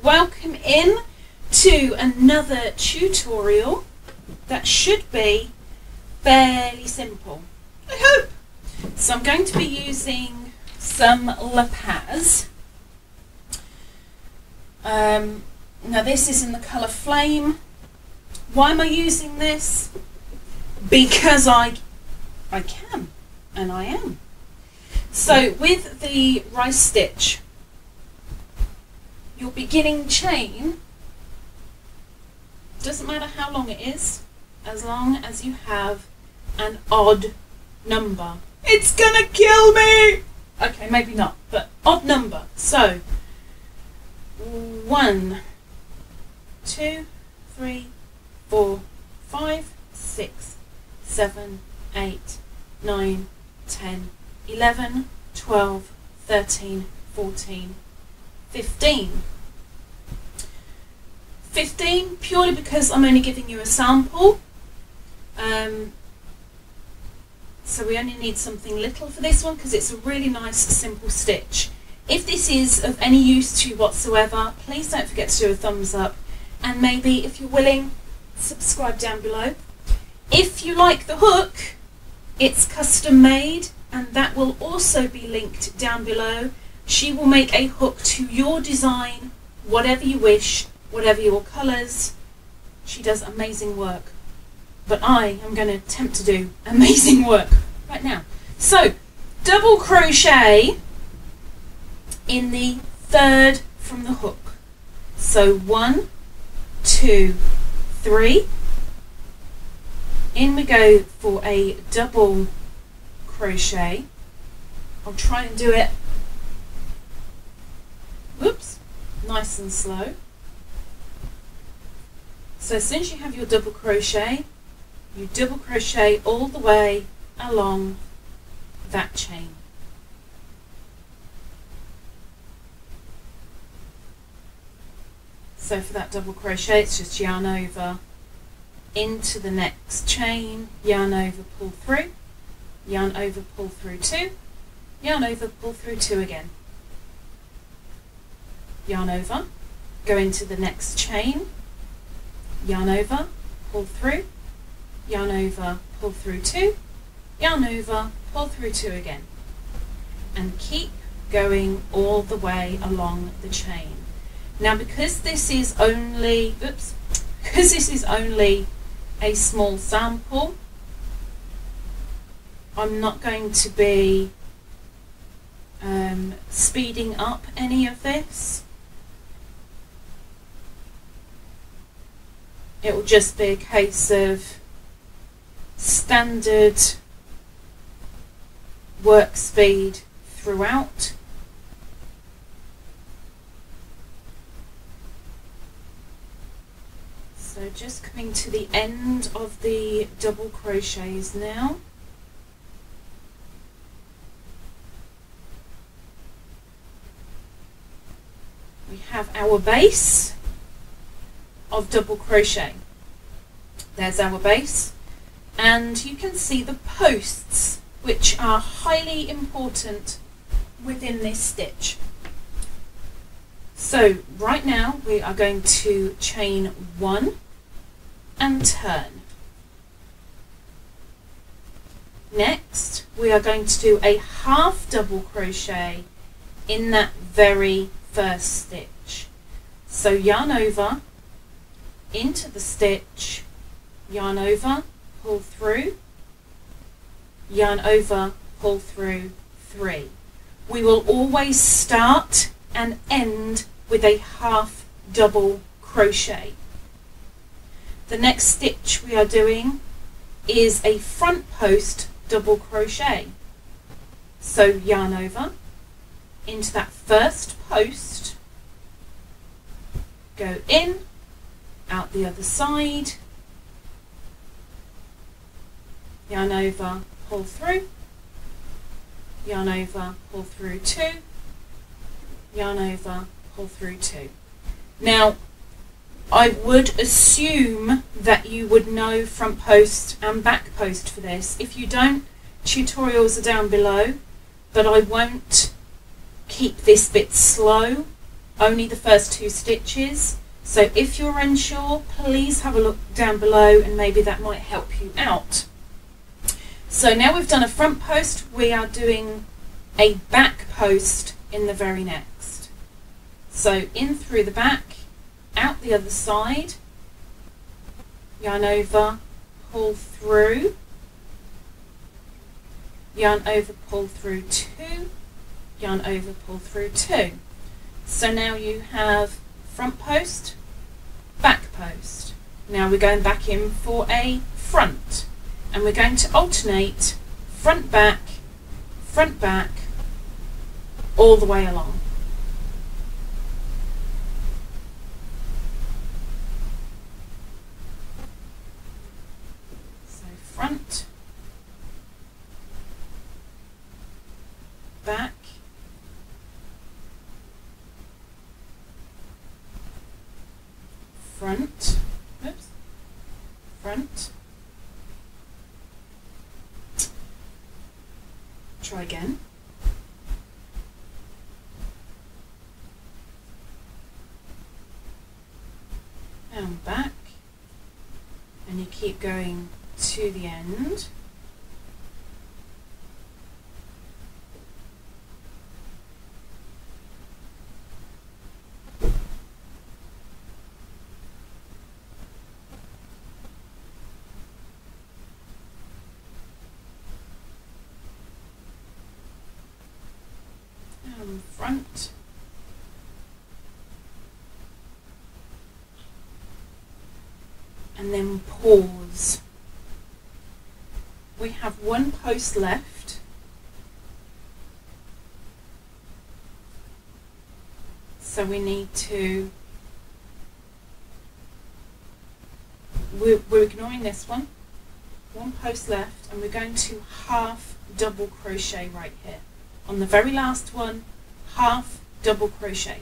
welcome in to another tutorial that should be fairly simple, I hope. So I'm going to be using some lapaz. Now this is in the colour Flame. Why am I using this? Because I can, and I am. So with the rice stitch, your beginning chain, doesn't matter how long it is, as long as you have an odd number. It's gonna kill me! Okay, maybe not, but odd number. So 1, 2, 3, 4, 5, 6, 7, 8, 9, 10, 11, 12, 13, 14, 15. 15 purely because I'm only giving you a sample. So we only need something little for this one because it's a really nice simple stitch. If this is of any use to you whatsoever, please don't forget to do a thumbs up, and maybe if you're willing, subscribe down below. If you like the hook, it's custom made, and that will also be linked down below. She will make a hook to your design, whatever you wish, whatever your colours. She does amazing work, but I am going to attempt to do amazing work right now. So double crochet in the third from the hook. So 1, 2, 3. In we go for a double crochet. I'll try and do it, whoops, nice and slow. So as soon as you have your double crochet, you double crochet all the way along that chain. So for that double crochet, it's just yarn over into the next chain, yarn over, pull through, yarn over, pull through 2, yarn over, pull through 2 again, yarn over, go into the next chain, yarn over, pull through, yarn over, pull through 2, yarn over, pull through 2 again, and keep going all the way along the chain. Now because this is only, a small sample, I'm not going to be speeding up any of this. It will just be a case of standard work speed throughout. So just coming to the end of the double crochets now. We have our base of double crochet. There's our base, and you can see the posts, which are highly important within this stitch. So right now we are going to chain 1 and turn. Next we are going to do a half double crochet in that very first stitch. So yarn over into the stitch, yarn over, pull through, yarn over, pull through 3. We will always start and end with a half double crochet. The next stitch we are doing is a front post double crochet. So yarn over into that first post, go in, out the other side, yarn over, pull through, yarn over, pull through 2, yarn over, pull through 2. Now I would assume that you would know front post and back post for this. If you don't, tutorials are down below, but I won't keep this bit slow only the first 2 stitches. So if you're unsure, please have a look down below and maybe that might help you out. So now we've done a front post, we are doing a back post in the very next. So in through the back, out the other side, yarn over, pull through, yarn over, pull through 2, yarn over, pull through 2. So now you have front post, back post. Now we're going back in for a front, and we're going to alternate front back, all the way along. So front, back, front, oops, front, try again, and back, and you keep going to the end. Front, and then pause. We have 1 post left, so we need to, we're ignoring this one, 1 post left, and we're going to half double crochet right here. On the very last one, half double crochet.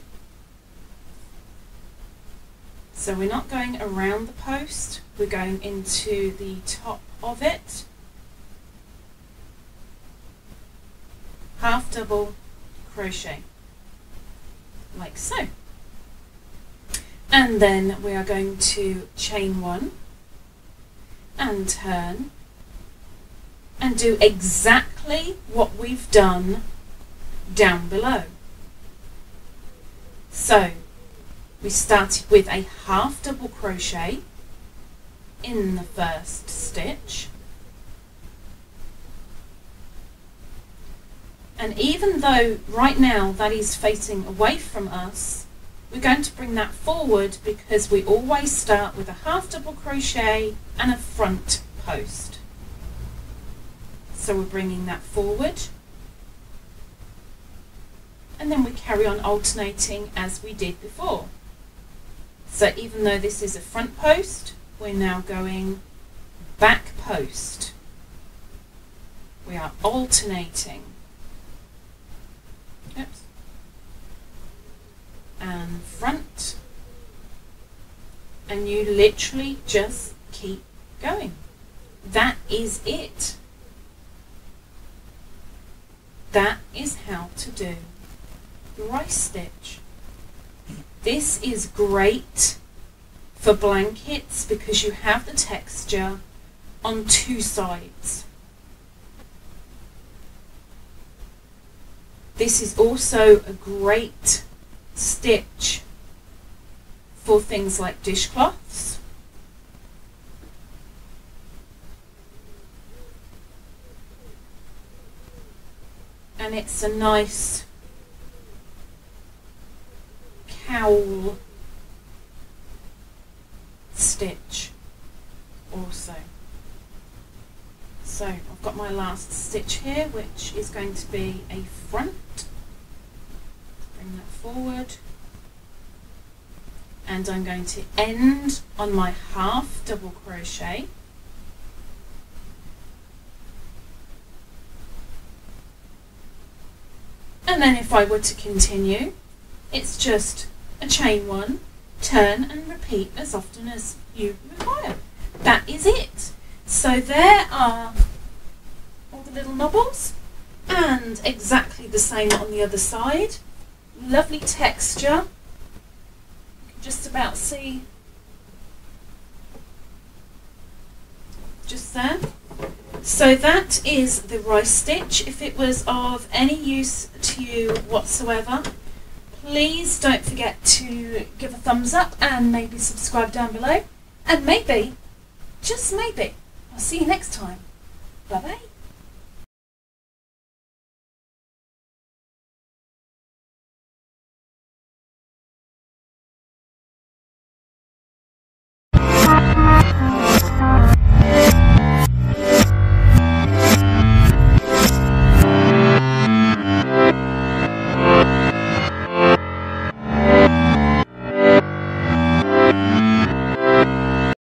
So we're not going around the post, we're going into the top of it, half double crochet, like so. And then we are going to chain 1 and turn and do exactly what we've done down below. So we started with a half double crochet in the first stitch, and even though right now that is facing away from us, we're going to bring that forward because we always start with a half double crochet and a front post. So we're bringing that forward, and then we carry on alternating as we did before. So even though this is a front post, we're now going back post. We are alternating. Oops. And front, and you literally just keep going. That is it. That is how to do the rice stitch. This is great for blankets because you have the texture on 2 sides. This is also a great stitch for things like dishcloths. And it's a nice cowl stitch also. So I've got my last stitch here, which is going to be a front. Bring that forward, and I'm going to end on my half double crochet, and then if I were to continue, it's just a chain 1, turn and repeat as often as you require. That is it. So there are all the little knobbles, and exactly the same on the other side. Lovely texture just about see, just there. So that is the rice stitch. If it was of any use to you whatsoever, please don't forget to give a thumbs up and maybe subscribe down below. And maybe, just maybe, I'll see you next time. Bye bye.